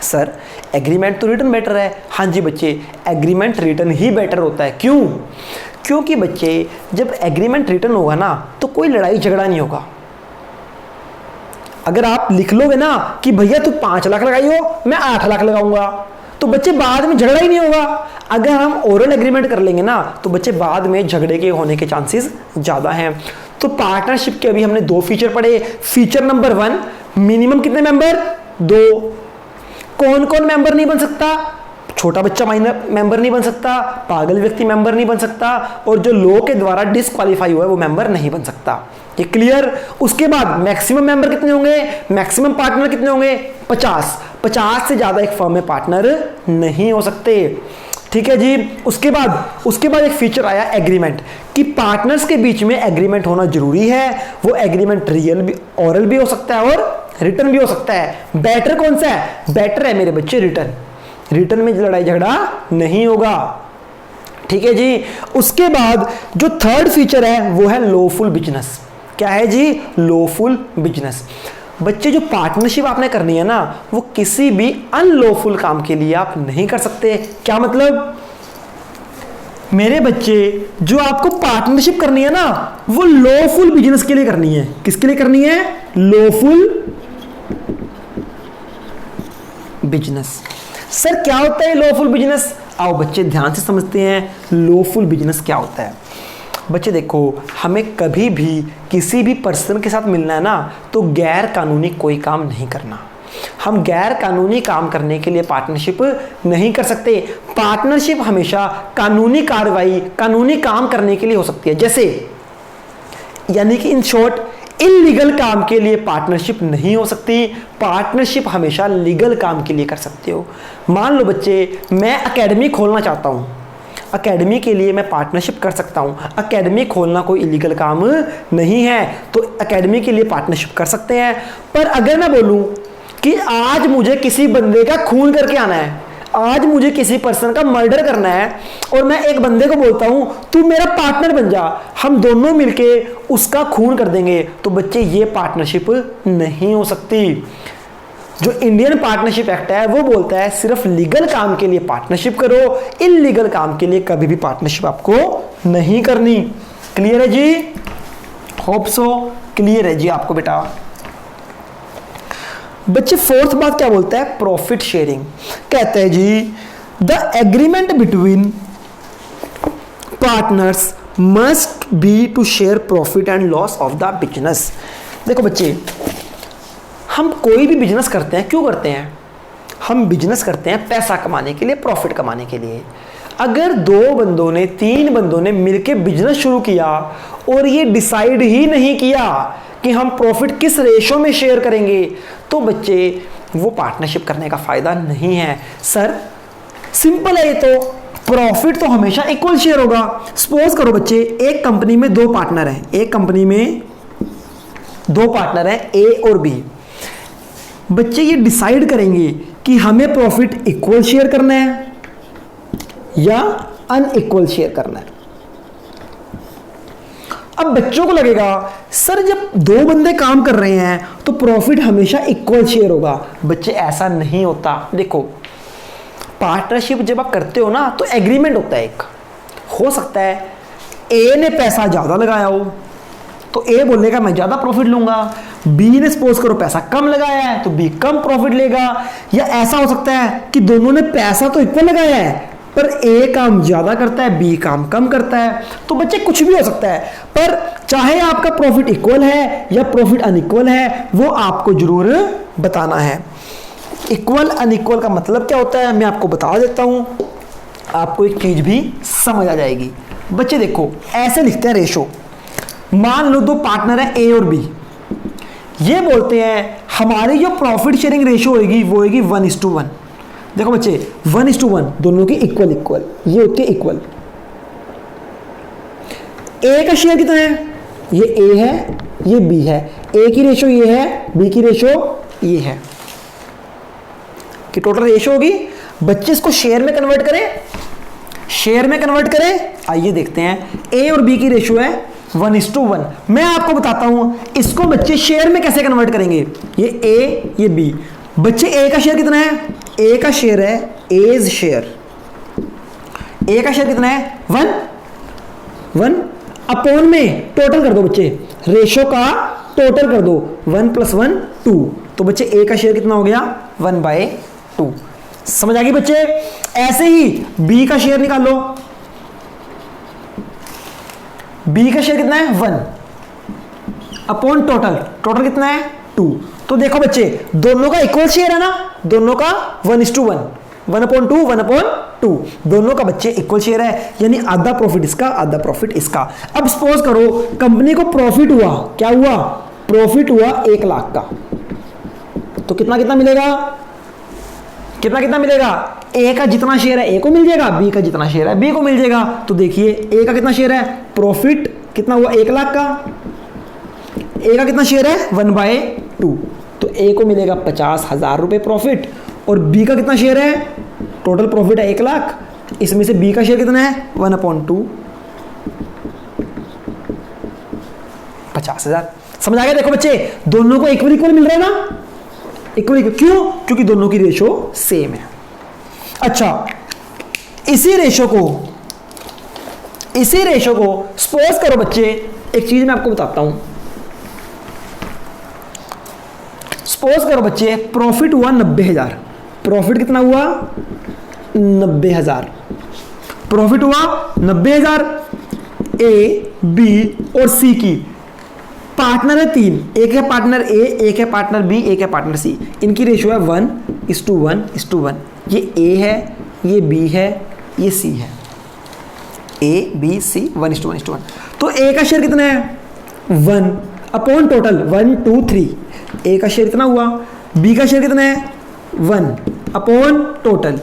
सर एग्रीमेंट तो रिटन बेटर है। हाँ जी बच्चे, एग्रीमेंट रिटन ही बेटर होता है। क्यों? क्योंकि बच्चे जब एग्रीमेंट रिटन होगा ना, तो कोई लड़ाई झगड़ा नहीं होगा। अगर आप लिख लोगे ना कि भैया तू 5 लाख लगाइयो, मैं 8 लाख लगाऊंगा, तो बच्चे बाद में झगड़ा ही नहीं होगा। अगर हम ओरल एग्रीमेंट कर लेंगे ना, तो बच्चे बाद में झगड़े के होने के चांसेस ज्यादा हैं। तो पार्टनरशिप के अभी हमने 2 फीचर पढ़े। फीचर नंबर 1, मिनिमम कितने मेंबर, 2। कौन कौन मेंबर नहीं बन सकता? छोटा बच्चा माइनर मेंबर नहीं बन सकता, पागल व्यक्ति मेंबर नहीं बन सकता, और जो लॉ के द्वारा डिस्क्वालीफाई हुआ है वो मेंबर नहीं बन सकता। ये क्लियर? उसके बाद मैक्सिमम मेंबर कितने होंगे, मैक्सिमम पार्टनर कितने होंगे, 50 से ज्यादा एक फर्म में पार्टनर नहीं हो सकते। ठीक है जी। उसके बाद एक फीचर आया एग्रीमेंट, कि पार्टनर्स के बीच में एग्रीमेंट होना जरूरी है। वो एग्रीमेंट रियल भी, ओरल भी हो सकता है और रिटर्न भी हो सकता है। बेटर कौन सा है? बेटर है मेरे बच्चे रिटर्न। रिटर्न में लड़ाई झगड़ा नहीं होगा। ठीक है जी। उसके बाद जो 3rd फीचर है वो है लॉफुल बिजनेस। क्या है जी? Lawful business. बच्चे जो पार्टनरशिप आपने करनी है ना, वो किसी भी अनलॉफुल काम के लिए आप नहीं कर सकते। क्या मतलब? मेरे बच्चे जो आपको पार्टनरशिप करनी है ना, वो लॉफुल बिजनेस के लिए करनी है। किसके लिए करनी है? Lawful business. सर क्या होता है लॉफुल बिजनेस? आओ बच्चे ध्यान से समझते हैं लॉफुल बिजनेस क्या होता है। बच्चे देखो, हमें कभी भी किसी भी पर्सन के साथ मिलना है ना, तो गैर कानूनी कोई काम नहीं करना। हम गैर कानूनी काम करने के लिए पार्टनरशिप नहीं कर सकते। पार्टनरशिप हमेशा कानूनी कार्रवाई, कानूनी काम करने के लिए हो सकती है। जैसे यानी कि इन शॉर्ट, इलीगल काम के लिए पार्टनरशिप नहीं हो सकती। पार्टनरशिप हमेशा लीगल काम के लिए कर सकते हो। मान लो बच्चे, मैं एकेडमी खोलना चाहता हूं, एकेडमी के लिए मैं पार्टनरशिप कर सकता हूं। एकेडमी खोलना कोई इलीगल काम नहीं है, तो एकेडमी के लिए पार्टनरशिप कर सकते हैं। पर अगर मैं बोलूं कि आज मुझे किसी बंदे का खून करके आना है, आज मुझे किसी पर्सन का मर्डर करना है, और मैं एक बंदे को बोलता हूं तू मेरा पार्टनर बन जा, हम दोनों मिलके उसका खून कर देंगे, तो बच्चे ये पार्टनरशिप नहीं हो सकती। जो इंडियन पार्टनरशिप एक्ट है वो बोलता है सिर्फ लीगल काम के लिए पार्टनरशिप करो, इल्लीगल काम के लिए कभी भी पार्टनरशिप आपको नहीं करनी। क्लियर है जी? होप सो क्लियर है जी आपको बेटा। बच्चे फोर्थ बात क्या बोलता है? Profit sharing. कहते हैं जी the agreement between partners must be to share profit and loss of the business. देखो बच्चे, हम कोई भी बिजनेस करते हैं, क्यों करते हैं? हम बिजनेस करते हैं पैसा कमाने के लिए, प्रॉफिट कमाने के लिए। अगर 2 बंदों ने 3 बंदों ने मिलकर बिजनेस शुरू किया और ये डिसाइड ही नहीं किया कि हम प्रॉफिट किस रेशो में शेयर करेंगे, तो बच्चे वो पार्टनरशिप करने का फायदा नहीं है। सर सिंपल है ये तो, प्रॉफिट तो हमेशा इक्वल शेयर होगा। सपोज करो बच्चे एक कंपनी में 2 पार्टनर हैं, एक कंपनी में 2 पार्टनर हैं ए और बी। बच्चे ये डिसाइड करेंगे कि हमें प्रॉफिट इक्वल शेयर करना है या अनइक्वल शेयर करना है। अब बच्चों को लगेगा सर जब 2 बंदे काम कर रहे हैं तो प्रॉफिट हमेशा इक्वल शेयर होगा। बच्चे ऐसा नहीं होता। देखो पार्टनरशिप जब आप करते हो ना तो एग्रीमेंट होता है एक। हो सकता है ए ने पैसा ज्यादा लगाया हो तो ए बोलेगा मैं ज्यादा प्रॉफिट लूंगा, बी ने सपोज करो पैसा कम लगाया है तो बी कम प्रॉफिट लेगा। या ऐसा हो सकता है कि दोनों ने पैसा तो इक्वल लगाया है पर ए काम ज्यादा करता है, बी काम कम करता है। तो बच्चे कुछ भी हो सकता है, पर चाहे आपका प्रॉफिट इक्वल है या प्रॉफिट अनइक्वल है वो आपको जरूर बताना है। इक्वल अनइक्वल का मतलब क्या होता है मैं आपको बता देता हूं, आपको एक चीज भी समझ आ जाएगी। बच्चे देखो ऐसे लिखते हैं रेशो। मान लो 2 पार्टनर है ए और बी, ये बोलते हैं हमारी जो प्रॉफिट शेयरिंग रेशो होगी वो होगी 1:1। देखो बच्चे 1:1 दोनों की इक्वल इक्वल, ये होती है इक्वल। ए का शेयर कितना है? ये ए है, ये बी है। ए की रेशो ये है, बी की रेशो ये है, कि टोटल रेशो होगी। बच्चे इसको शेयर में कन्वर्ट करें, शेयर में कन्वर्ट करें। आइए देखते हैं ए और बी की रेशो है 1:1। मैं आपको बताता हूं इसको बच्चे शेयर में कैसे कन्वर्ट करेंगे। ये ए ये बी। बच्चे ए का शेयर कितना है? ए का शेयर है एज शेयर। ए का शेयर कितना है? 1 अपॉन में टोटल कर दो बच्चे, रेशो का टोटल कर दो 1 + 1 2। तो बच्चे ए का शेयर कितना हो गया? 1/2। समझ आ गई बच्चे? ऐसे ही बी का शेयर निकालो। बी का शेयर कितना है? 1 अपॉन टोटल, टोटल कितना है? 2। तो देखो बच्चे दोनों का इक्वल शेयर है ना, दोनों का 1:1, 1/2 1/2, दोनों का बच्चे इक्वल शेयर है, यानी आधा प्रॉफिट इसका आधा प्रॉफिट इसका। अब सपोज करो कंपनी को प्रॉफिट हुआ, क्या हुआ? प्रॉफिट हुआ 1 लाख का, तो कितना कितना मिलेगा? कितना कितना मिलेगा? ए का जितना शेयर है ए को मिल जाएगा, बी का जितना शेयर है बी को मिल जाएगा। तो देखिए ए का कितना शेयर है? प्रॉफिट कितना हुआ? 1 लाख का। ए का कितना शेयर है? 1/2। तो ए को मिलेगा 50,000 रुपए प्रॉफिट, और बी का कितना शेयर है? टोटल प्रॉफिट है 1 लाख, इसमें से बी का शेयर कितना है? 1/2, 50,000। समझ आ गया? देखो बच्चे दोनों को इक्वल इक्वल मिल रहा है ना, इक्वल इक्वल। क्यों? क्योंकि दोनों की रेशो सेम है। अच्छा इसी रेशो को सपोज करो बच्चे, एक चीज मैं आपको बताता हूं। सपोज करो बच्चे प्रॉफिट हुआ 90,000। प्रॉफिट कितना हुआ? 90,000। प्रॉफिट हुआ 90,000। ए बी और सी की पार्टनर है 3, एक है पार्टनर ए, एक है पार्टनर बी, एक है पार्टनर सी। इनकी रेशो है 1:1:1। ये ए है, ये बी है, ये सी है। A B C 1:1:1। तो ए का शेयर कितना है? 1 अपॉन टोटल 1 2 3। ए का शेयर कितना हुआ? बी का शेयर कितना है? 1 अपॉन टोटल।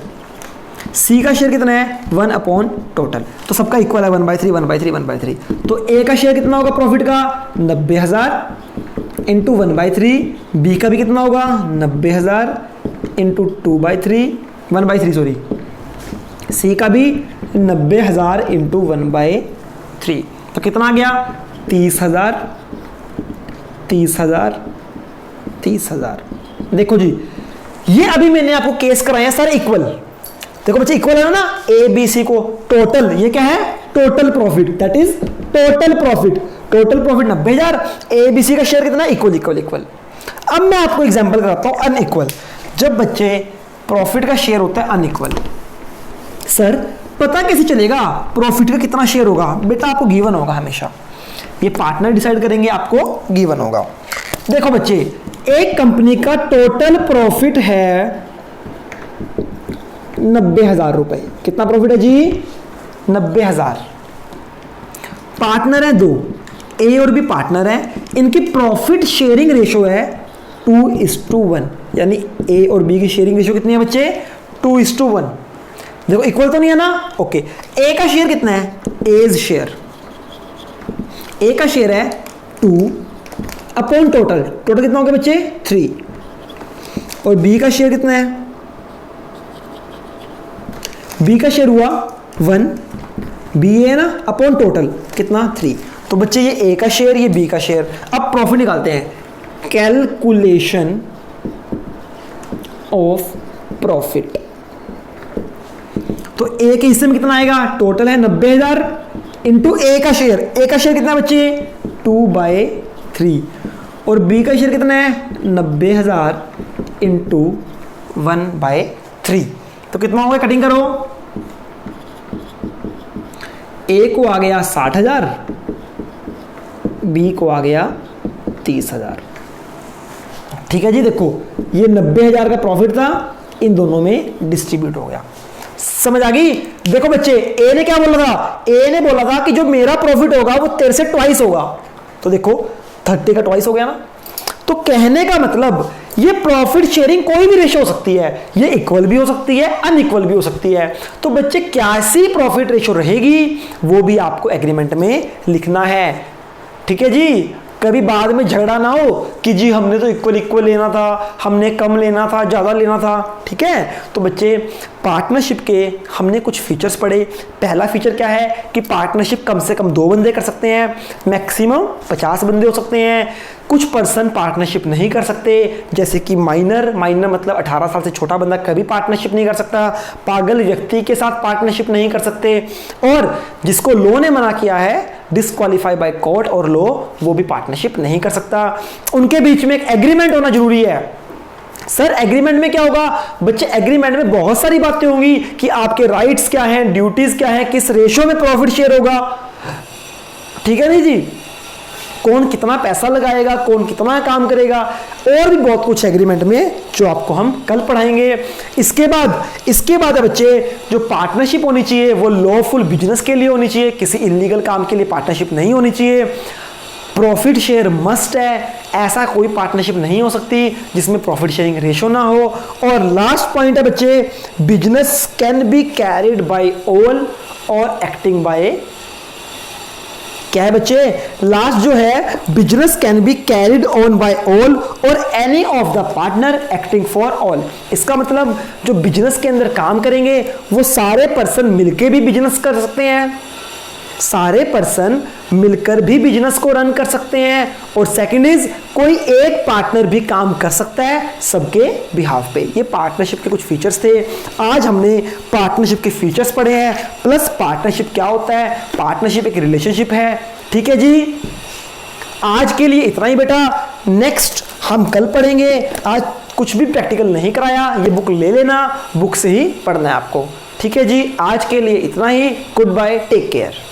सी का शेयर कितना है? 1 अपॉन टोटल। तो सबका इक्वल है 1/3 1/3 1/3। तो ए का शेयर कितना होगा प्रॉफिट का? 90,000। इंटू 1/3, बी का भी कितना होगा 90,000 इंटू 2/3 1/3 सॉरी, सी का भी 90,000 इंटू 1/3, तो कितना आ गया 30,000 30,000 30,000। देखो जी, ये अभी मैंने आपको केस कराया सर इक्वल। देखो बच्चे इक्वल है ना ए बी सी को, टोटल ये क्या है total profit, that is total profit. Total profit 90,000, A B C का शेयर कितना इक्वल इक्वल इक्वल। अब मैं आपको एग्जांपल कराता हूं अनइक्वल। जब बच्चे प्रॉफिट का शेयर होता है अनइक्वल, सर पता कैसे चलेगा प्रॉफिट का कितना शेयर होगा? बेटा आपको गिवन होगा हमेशा, ये पार्टनर डिसाइड करेंगे, आपको गिवन होगा। देखो बच्चे, एक कंपनी का टोटल प्रॉफिट है 90,000 रुपए। कितना प्रॉफिट है जी 90,000। पार्टनर है दो, ए और बी पार्टनर है, इनकी प्रॉफिट शेयरिंग रेशो है 2:1, यानी ए और बी की शेयरिंग रेशो कितनी है बच्चे 2:1। देखो इक्वल तो नहीं है ना, ओके। ए का शेयर कितना है एज शेयर, ए का शेयर है 2 अपॉन टोटल, टोटल कितना हो गया बच्चे 3, और बी का शेयर कितना है, बी का शेयर हुआ 1, बी है ना अपॉन टोटल कितना 3, तो बच्चे ये ए का शेयर ये बी का शेयर। अब प्रॉफिट निकालते हैं, कैलकुलेशन ऑफ प्रॉफिट। तो ए के हिस्से में कितना आएगा, टोटल है 90,000 इंटू ए का शेयर, ए का शेयर कितना बच्चे 2/3, और बी का शेयर कितना है 90,000 इंटू 1/3, तो कितना होगा कटिंग करो, ए को आ गया 60,000, बी को आ गया 30,000। ठीक है जी, देखो ये 90,000 का प्रॉफिट था, इन दोनों में डिस्ट्रीब्यूट हो गया। समझ आ गई? देखो बच्चे, ए ने क्या बोला था, ए ने बोला था कि जो मेरा प्रॉफिट होगा वो तेरे से ट्वाइस होगा, तो देखो 30 का ट्वाइस हो गया ना। तो कहने का मतलब ये प्रॉफिट शेयरिंग कोई भी रेशो हो सकती है, ये इक्वल भी हो सकती है अनइक्वल भी हो सकती है। तो बच्चे कैसी प्रॉफिट रेशो रहेगी वो भी आपको एग्रीमेंट में लिखना है। ठीक है जी, कभी बाद में झगड़ा ना हो कि जी हमने तो इक्वल इक्वल लेना था, हमने कम लेना था, ज़्यादा लेना था। ठीक है, तो बच्चे पार्टनरशिप के हमने कुछ फीचर्स पढ़े। पहला फीचर क्या है कि पार्टनरशिप कम से कम 2 बंदे कर सकते हैं, मैक्सिमम 50 बंदे हो सकते हैं। कुछ पर्सन पार्टनरशिप नहीं कर सकते, जैसे कि माइनर मतलब 18 साल से छोटा बंदा कभी पार्टनरशिप नहीं कर सकता, पागल व्यक्ति के साथ पार्टनरशिप नहीं कर सकते, और जिसको लॉ ने मना किया है डिस्क्वालीफाई बाय कोर्ट और लॉ, वो भी पार्टनरशिप नहीं कर सकता। उनके बीच में एक एग्रीमेंट होना जरूरी है। सर एग्रीमेंट में क्या होगा बच्चे, एग्रीमेंट में बहुत सारी बातें होंगी कि आपके राइट्स क्या हैं, ड्यूटीज क्या हैं, किस रेशो में प्रॉफिट शेयर होगा। ठीक है नहीं जी, कौन कितना पैसा लगाएगा, कौन कितना काम करेगा, और भी बहुत कुछ एग्रीमेंट में जो आपको हम कल पढ़ाएंगे। इसके बाद बच्चे जो पार्टनरशिप होनी चाहिए वो लॉफुल बिजनेस के लिए होनी चाहिए, किसी इलीगल काम के लिए पार्टनरशिप नहीं होनी चाहिए। प्रॉफिट शेयर मस्ट है, ऐसा कोई पार्टनरशिप नहीं हो सकती जिसमें प्रॉफिट शेयरिंग रेशो ना हो। और लास्ट पॉइंट है बच्चे, business can be carried by all or acting by, क्या है बच्चे लास्ट जो है, business can be carried on by all or any of the partner acting for all. इसका मतलब जो बिजनेस के अंदर काम करेंगे वो सारे पर्सन मिलकर भी बिजनेस कर सकते हैं, सारे पर्सन मिलकर भी बिजनेस को रन कर सकते हैं, और सेकंड इज कोई एक पार्टनर भी काम कर सकता है सबके बिहाफ पे। ये पार्टनरशिप के कुछ फीचर्स थे। आज हमने पार्टनरशिप के फीचर्स पढ़े हैं, प्लस पार्टनरशिप क्या होता है, पार्टनरशिप एक रिलेशनशिप है। ठीक है जी, आज के लिए इतना ही बेटा, नेक्स्ट हम कल पढ़ेंगे। आज कुछ भी प्रैक्टिकल नहीं कराया, ये बुक ले लेना, बुक से ही पढ़ना है आपको। ठीक है जी, आज के लिए इतना ही। Goodbye, take care.